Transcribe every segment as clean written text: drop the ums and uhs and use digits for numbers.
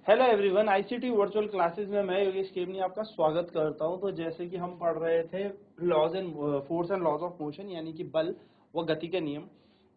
Hello everyone, ICT virtual classes में मैं योगेश केमनी आपका स्वागत करता हूं। तो जैसे कि हम पढ़ रहे थे laws and force and laws of motion, यानी कि बल व गति के नियम,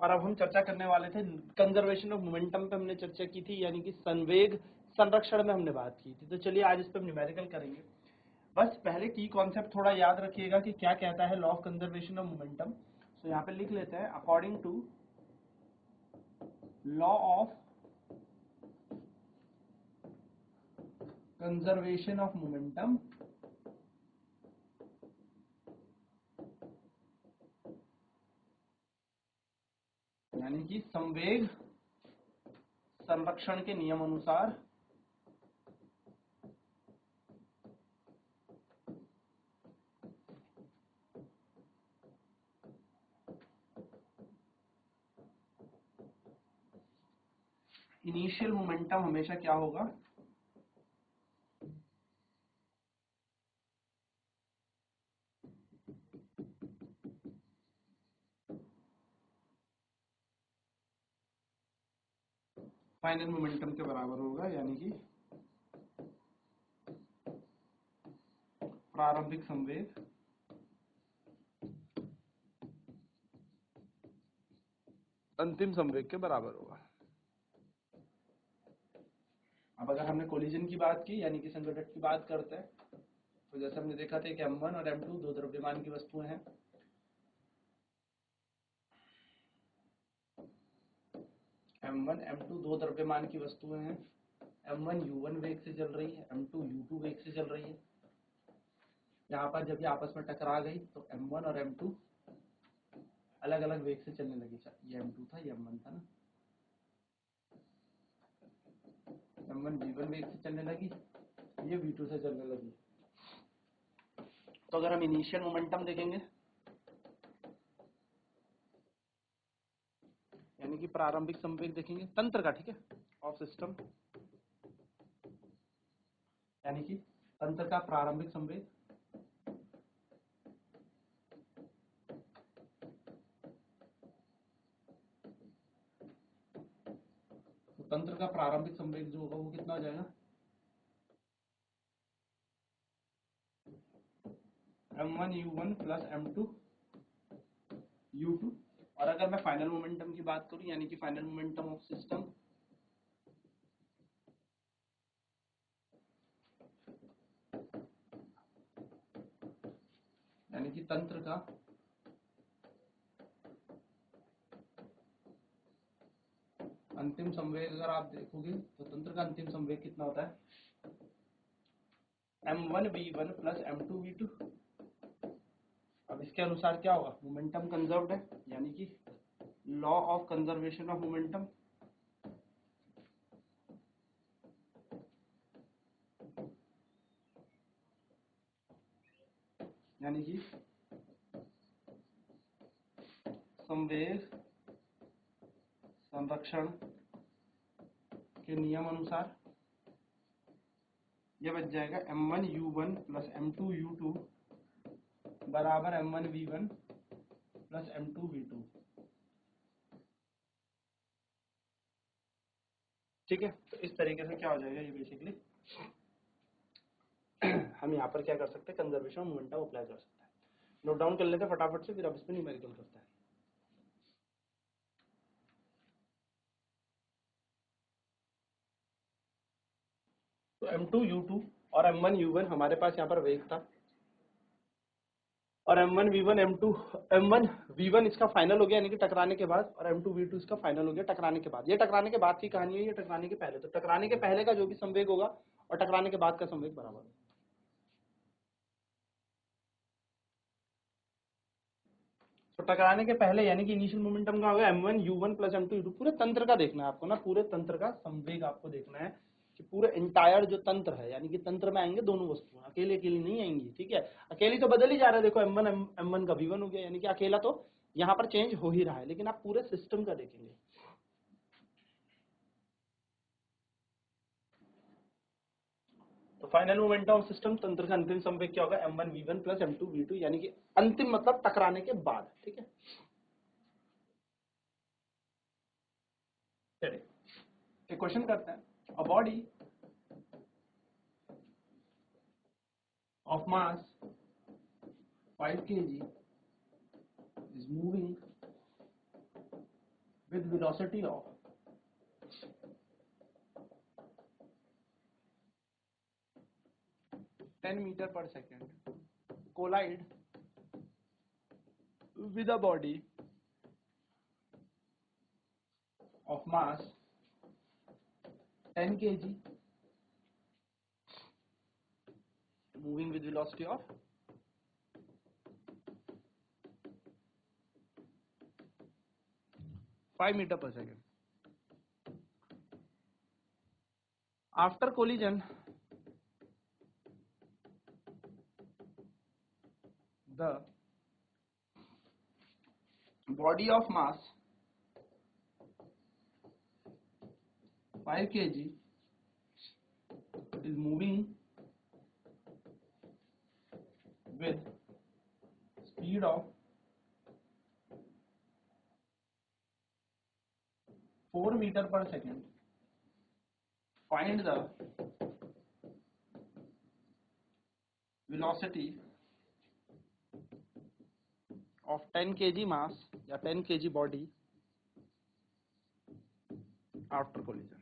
और अब हम चर्चा करने वाले थे कंजर्वेशन ऑफ मोमेंटम पे हमने चर्चा की थी, यानी कि संवेग संरक्षण में हमने बात की थी। तो चलिए आज इस पर न्यूमेरिकल करेंगे। बस पहले की कॉन्सेप्ट थोड़ा याद रखिएगा कि क्या कहता है law of conservation of momentum. तो यहाँ पे लिख लेते हैं, according to law of conservation of momentum, यानी कि संवेग संरक्षण के नियम अनुसार इनिशियल मोमेंटम हमेशा क्या होगा, फाइनल मोमेंटम के बराबर होगा, यानी कि प्रारंभिक संवेग अंतिम संवेग के बराबर होगा। अब अगर हमने कोलिजन की बात की, यानी कि संघटन की बात करते हैं, तो जैसे हमने देखा था कि m1 और m2 दो द्रव्यमान की वस्तुएं हैं। m1 m2 दो द्रव्यमान की वस्तुएं हैं। m1 u1 वेग से चल रही है, m2 u2 वेग से चल रही है। यहाँ पर जब ये आपस में टकरा गई तो m1 और m2 अलग अलग वेग से चलने लगी। ये m2 था, ये m1 था ना। m1 v1 वेग से चलने लगी, ये v2 से चलने लगी। तो अगर हम इनिशियल मोमेंटम देखेंगे, यानी कि प्रारंभिक संवेग देखेंगे तंत्र का, ठीक है, ऑफ सिस्टम, यानी कि तंत्र का प्रारंभिक संवेग, तो तंत्र का प्रारंभिक संवेग जो होगा वो कितना हो जाएगा, m1 u1 plus m2 u2। और अगर मैं फाइनल मोमेंटम की बात करूं, यानी कि फाइनल मोमेंटम ऑफ सिस्टम, यानी कि तंत्र का अंतिम संवेग अगर आप देखोगे तो तंत्र का अंतिम संवेग कितना होता है, m1 v1 plus m2 v2। अब इसके अनुसार क्या होगा, मोमेंटम कंजर्व्ड है, यानी कि law of conservation of momentum, यानी कि संवेग संरक्षण के नियम अनुसार यह बच जाएगा m1 u1 plus m2 u2 बराबर m1 v1 plus m2 v2। ठीक है, तो इस तरीके से क्या हो जाएगा, ये बेसिकली हम यहाँ पर क्या कर सकते हैं, कंजर्वेशन ऑफ मोमेंटम अप्लाई कर सकते हैं। नोट डाउन कर लेते हैं फटाफट से, फिर अब इस पर न्यूमेरिकल करते हैं। तो m2 u2 और m1 u1 हमारे पास यहाँ पर वेग था, और m1 v1 m1 v1 इसका फाइनल हो गया, यानी कि टकराने के बाद, और m2 v2 इसका फाइनल हो गया टकराने के बाद। ये टकराने के बाद की कहानी है, ये टकराने के पहले। तो टकराने के पहले का जो भी संवेग होगा और टकराने के बाद का संवेग बराबर है। तो टकराने के पहले यानी कि इनिशियल मोमेंटम का होगा m1 u1 plus m2 u2। पूरे तंत्र का देखना है आपको ना, पूरे तंत्र का संवेग आपको देखना है कि पूरे इंटायर जो तंत्र है, यानी कि तंत्र में आएंगे दोनों वस्तुएं, अकेले अकेली नहीं आएंगी। ठीक है, अकेली तो बदल ही जा रहा है, देखो m1 का v1 हो गया, यानी कि अकेला तो यहाँ पर चेंज हो ही रहा है, लेकिन आप पूरे सिस्टम का देखेंगे। तो फाइनल मोमेंटम ऑफ सिस्टम, तंत्र का अंतिम संवेग क्या होगा, m1 v1 plus m2 v2, यानी कि अंतिम मतलब टकराने के बाद। ठीक है, चलिए एक क्वेश्चन करते हैं। A body of mass 5 kg is moving with velocity of 10 meter per second collide with a body of mass 10 kg moving with velocity of 5 meter per second. After collision, the body of mass 5 kg is moving with speed of 4 meter per second. Find the velocity of 10 kg mass या 10 kg body after collision.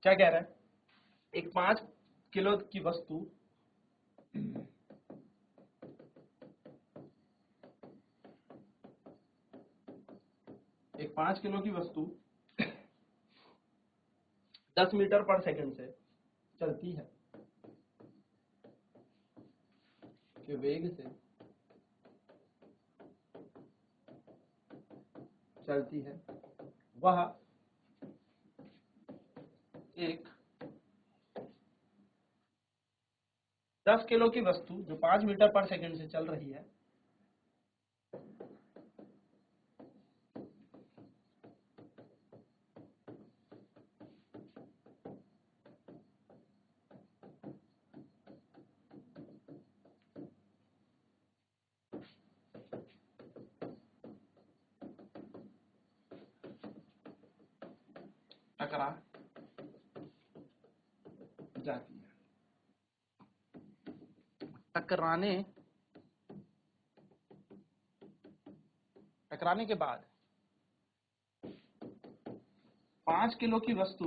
क्या कह रहा है? एक 5 kilo की वस्तु एक 5 kilo की वस्तु 10 मीटर पर सेकंड से चलती है के वेग से चलती है, वह एक 10 किलो की वस्तु जो 5 मीटर पर सेकंड से चल रही है टकरा जाती है। टकराने के बाद 5 किलो की वस्तु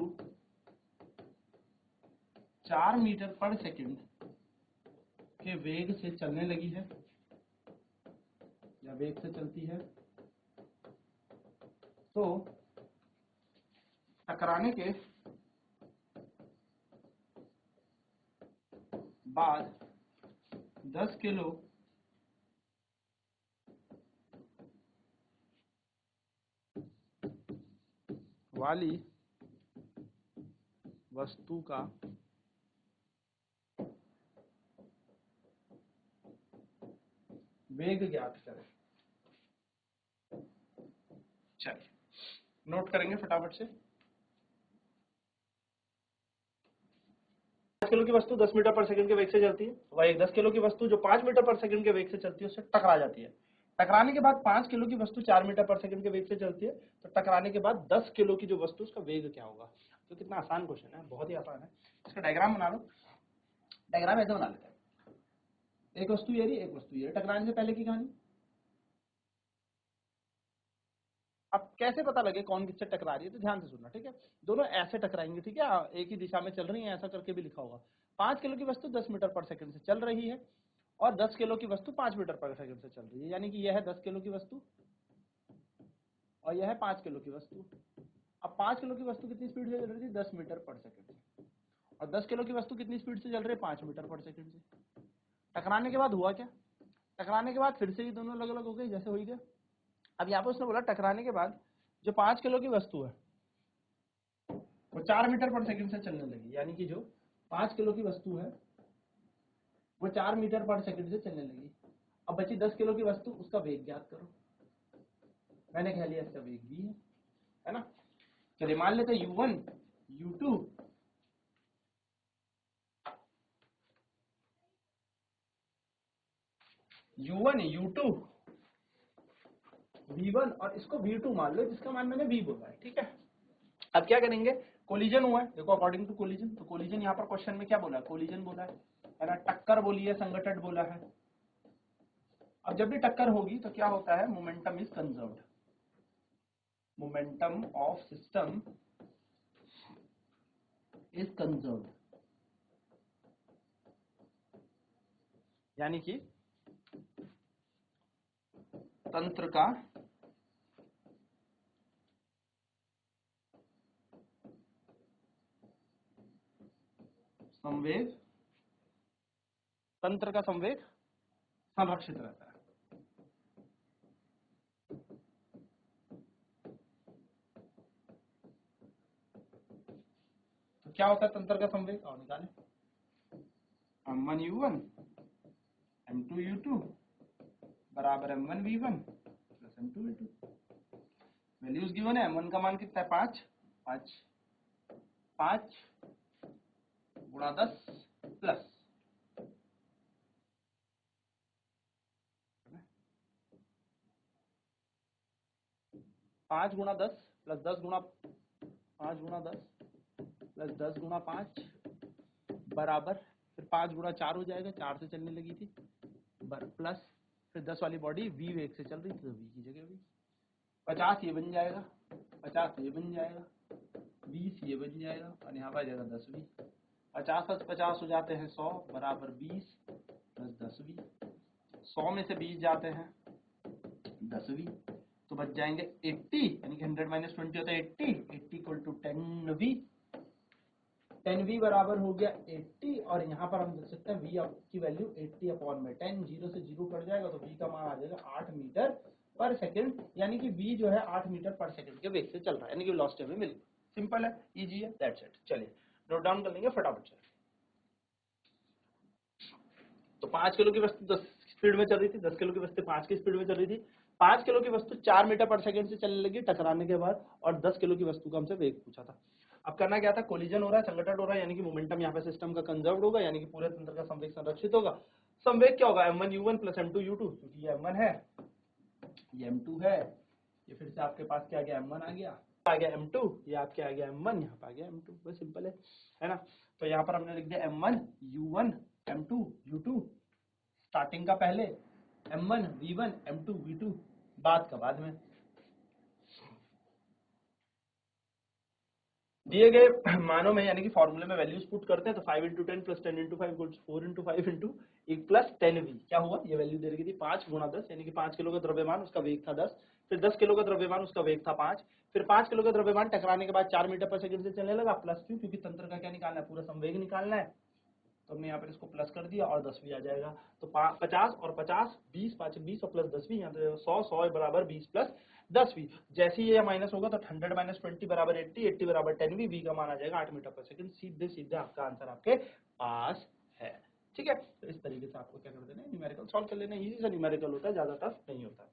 4 मीटर पर सेकंड के वेग से चलने लगी है या वेग से चलती है, तो टकराने के बाद 10 किलो वाली वस्तु का वेग ज्ञात करें। चलिए नोट करेंगे फटाफट से। 5 किलो की वस्तु 10 मीटर पर सेकंड के वेग से चलती है, वह एक 10 किलो की वस्तु जो 5 मीटर पर सेकंड के वेग से चलती है उससे टकरा जाती है। टकराने के बाद 5 किलो की वस्तु 4 मीटर पर सेकंड के वेग से चलती है, तो टकराने के बाद 10 किलो की जो वस्तु उसका वेग क्या होगा। तो कितना आसान क्वेश्चन है, बहुत ही आसान है। इसका डायग्राम बना लो। डायग्राम ऐसे बना लेते हैं, एक वस्तु ये रही, एक वस्तु ये। टकराने से पहले की कहानी। अब कैसे पता लगे कौन किससे टकरा रही है, तो ध्यान से सुनना, ठीक है। दोनों ऐसे टकराएंगे, ठीक है, एक ही दिशा में चल रही है, ऐसा करके भी लिखा होगा। 5 किलो की वस्तु 10 मीटर पर सेकंड से चल रही है और 10 किलो की वस्तु 5 मीटर पर सेकंड से चल रही है, यानी कि यह है 10 किलो की वस्तु और यह है 5 किलो की वस्तु। अब 5 किलो की वस्तु कितनी स्पीड से चल रही थी? 10 मीटर पर सेकंड से। और 10 किलो की वस्तु कितनी स्पीड से चल रही है? 5 मीटर पर सेकंड से। टकराने के बाद हुआ क्या? टकराने के बाद फिर से ही दोनों अलग अलग हो गए, जैसे हुई गया। अब यहाँ पर उसने बोला टकराने के बाद जो 5 किलो की वस्तु है वो 4 मीटर पर सेकंड से चलने लगी, यानी कि जो 5 किलो की वस्तु है वो 4 मीटर पर सेकंड से चलने लगी। अब बची 10 किलो की वस्तु, उसका वेग ज्ञात करो। मैंने कह लिया इसका वेग भी है ना। चलिए मान लेते हैं u1 u2 u1 u2 v1 और इसको v2 मान लो, जिसका मान मैंने v बोला है, ठीक है। अब क्या करेंगे, कोलिजन हुआ है, देखो अकॉर्डिंग टू कोलिजन, तो कोलिजन यहाँ पर क्वेश्चन में क्या बोला है, कोलिजन बोला है ना, टक्कर बोली है, संगठन बोला है। अब जब भी टक्कर होगी तो क्या होता है, momentum is conserved, momentum of system is conserved, यानी कि तंत्र का संवेग, तंत्र का संवेग संरक्षित रहता है। तो क्या होता है तंत्र का संवेग, और निकालें, m1u1 m2u2 बराबर m1v1 plus m2v2। Values given है, m1 का मान कितना है 5, 5 गुणा 10 प्लस 5 गुणा 10 प्लस 10 गुणा 5 गुणा 10 प्लस 10 गुणा 5 बराबर, फिर 5 गुणा 4 हो जाएगा, 4 से चलने लगी थी, प्लस फिर 10 वाली बॉडी v वेग से चल रही थी तो v की जगह v, 50 ये बन जाएगा, 50 ये बन जाएगा, 20 ये बन जाएगा, और यहाँ पर आ जाएगा 10v। 50 50 हो जाते हैं 100 बराबर 20 प्लस 10v। 100 में से 20 जाते हैं 10v, तो बच जाएंगे 80, यानी कि 100 माइनस 20 होता है 80, 80 इक्वल टू 10v। 10v बराबर हो गया 80, और यहाँ पर हम देख सकते हैं v की वैल्यू 80 अपॉन में 10, 0 से 0 कट जाएगा तो v का मान आ जाएगा 8 मीटर पर सेकंड, यानी कि v जो है 8 मीटर पर सेकंड के वेग से चल रहा है, यानी कि वेलोसिटी हमें मिल गई। सिंपल है, इजी है, दैट्स इट। चलिए नोट डाउन कर लेंगे फटाफट से। तो 5 किलो की वस्तु 10 स्पीड में चल रही थी, 10 किलो की वस्तु 5 की स्पीड में चल रही थी। 5 किलो की वस्तु 4 मीटर पर सेकंड से चलने लगी टकराने के बाद, और 10 किलो की वस्तु का हमसे वेग पूछा था। अब करना क्या था, कोलिजन हो रहा है, संघटन हो रहा है, यानी कि मोमेंटम यहाँ पे सिस्टम का कंजर्व्ड होगा, यानी कि पूरे तंत्र का संवेग संरक्षित होगा। संवेग क्या होगा, m1u1 प्लस m2u2, क्योंकि ये m1 है, ये m2 है, ये फिर से आपके पास क्या आ गया, m1 आ गया m2, ये आपके आ गया m1, यहाँ पे आ गया m2, बस सिंपल है ना। तो यहाँ पर हमने लिख दिया m1u1 m2u2, स्टार्टिंग का पहले, m1 v1 m2 v2 बाद का बाद में। दिए गए मानों में यानी कि फॉर्मूले में वैल्यूज पुट करते हैं, तो 5 into 10 plus 10 into 5 4 into 5 into 1 plus 10v, क्या हुआ, ये वैल्यू दे रखी थी 5 गुणा 10, यानी कि 5 किलो का द्रव्यमान, उसका वेग था 10, फिर 10 किलो का द्रव्यमान, उसका वेग था 5, फिर 5 किलो का द्रव्यमान टकराने के बाद 4 मीटर पर सेकंड से चलने लगा, प्लस क्यों, क्योंकि तंत्र का क्या निकालना है, पूरा संवेग निकालना है, तो हमने यहाँ पर इसको प्लस कर दिया और 10 भी आ जाएगा। तो 50 और 50 20 5 20 और प्लस 10 भी, यहाँ पे 100 100 बराबर 20 प्लस 10 भी, जैसे ही ये माइनस होगा तो 100 माइनस 20 बराबर 80, 80 बराबर 10 भी का मान आ जाएगा 8 मीटर पर सेकंड। सीधे सीधे आपका आंसर आपके पास है। ठीक है, तो इस तरीके से आपको क्या कर देना है, न्यूमेरिकल सॉल्व कर लेना, इजी सा न्यूमेरिकल होता है, ज्यादा टफ नहीं होता।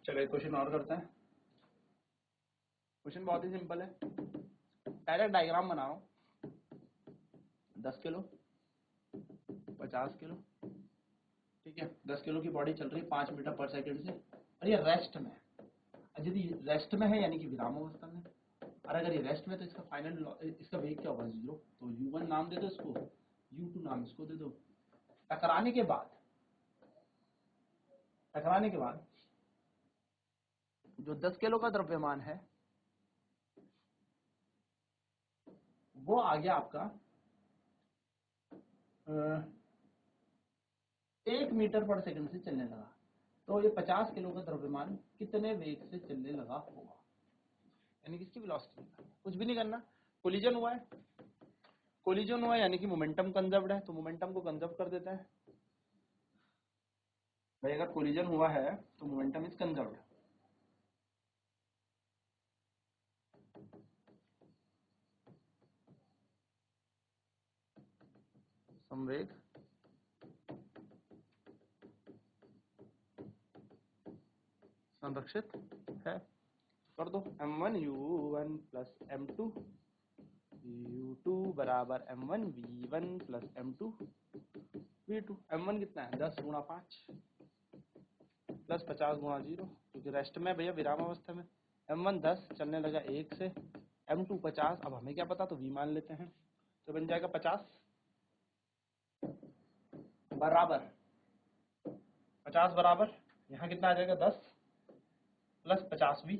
चलो एक क्वेश्चन और करते हैं। क्वेश्चन बहुत ही सिंपल है, पहले डायग्राम बनाओ, 10 किलो 50 किलो, ठीक है, 10 किलो की बॉडी चल रही है 5 मीटर पर सेकंड से, और ये रेस्ट में है। यदि रेस्ट में है यानी कि विराम अवस्था में, और अगर ये रेस्ट में तो इसका फाइनल, इसका वेग क्या होगा 0, तो u1 नाम दे दो इसको, u2 नाम इसको दे दो। टकराने के बाद जो 10 किलो का द्रव्यमान है वो आ गया आपका 1 मीटर पर सेकंड से चलने लगा, तो ये 50 किलो का द्रव्यमान कितने वेग से चलने लगा होगा, यानी कि इसकी वेलोसिटी कुछ भी नहीं करना। कोलिजन हुआ है यानी कि मोमेंटम कंजर्व्ड है, तो मोमेंटम को कंजर्व कर देते हैं भाई, अगर कोलिजन हुआ है तो मोमेंटम इज कंजर्व्ड। संवेग संरक्षित है, कर दो m1u1 प्लस m2 u2 बराबर m1 v1 plus m2 v2। m1 कितना है 10 गुणा 5 प्लस 50 गुणा 0, क्योंकि रेस्ट में भैया विराम अवस्था में m1 10 चलने लगा 1 से, m2 50, अब हमें क्या पता तो v मान लेते हैं, तो बन जाएगा 50 बराबर यहाँ कितना आ जाएगा 10 प्लस 50v,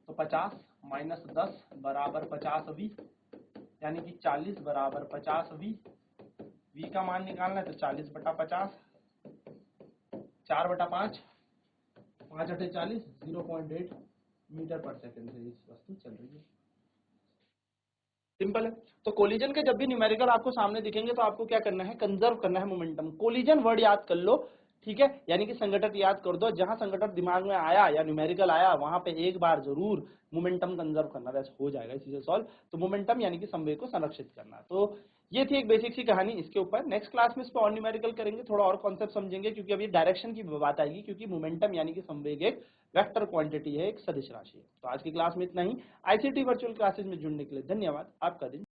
तो 50 माइनस 10 बराबर 50v, यानी कि 40 बराबर 50v। v का मान निकालना है तो 40 बटा 50, 4 बटा 5, 5 अठे 40, 0.8 मीटर पर सेकंड से इस वस्तु चल रही है। सिंपल है। तो कोलिजन के जब भी न्यूमेरिकल आपको सामने दिखेंगे तो आपको क्या करना है, कंजर्व करना है मोमेंटम। कोलिजन वर्ड याद कर लो, ठीक है, यानी कि संघटन याद कर दो, जहां संघटन दिमाग में आया या न्यूमेरिकल आया वहां पे एक बार जरूर मोमेंटम कंजर्व करना, वैसे हो जाएगा इसी से सॉल्व। तो मोमेंटम यानी कि संवेग को संरक्षित करना। तो ये थी एक बेसिक सी कहानी इसके ऊपर। नेक्स्ट क्लास में इस पर और न्यूमेरिकल करेंगे, थोड़ा और कॉन्सेप्ट समझेंगे, क्योंकि अभी डायरेक्शन की बात आएगी, क्योंकि मोमेंटम यानी कि संवेग एक वेक्टर क्वांटिटी है, एक सदिश राशि है। तो आज की क्लास में इतना ही। आईसीटी वर्चुअल क्लासेस में जुड़ने के लिए धन्यवाद। आपका दिन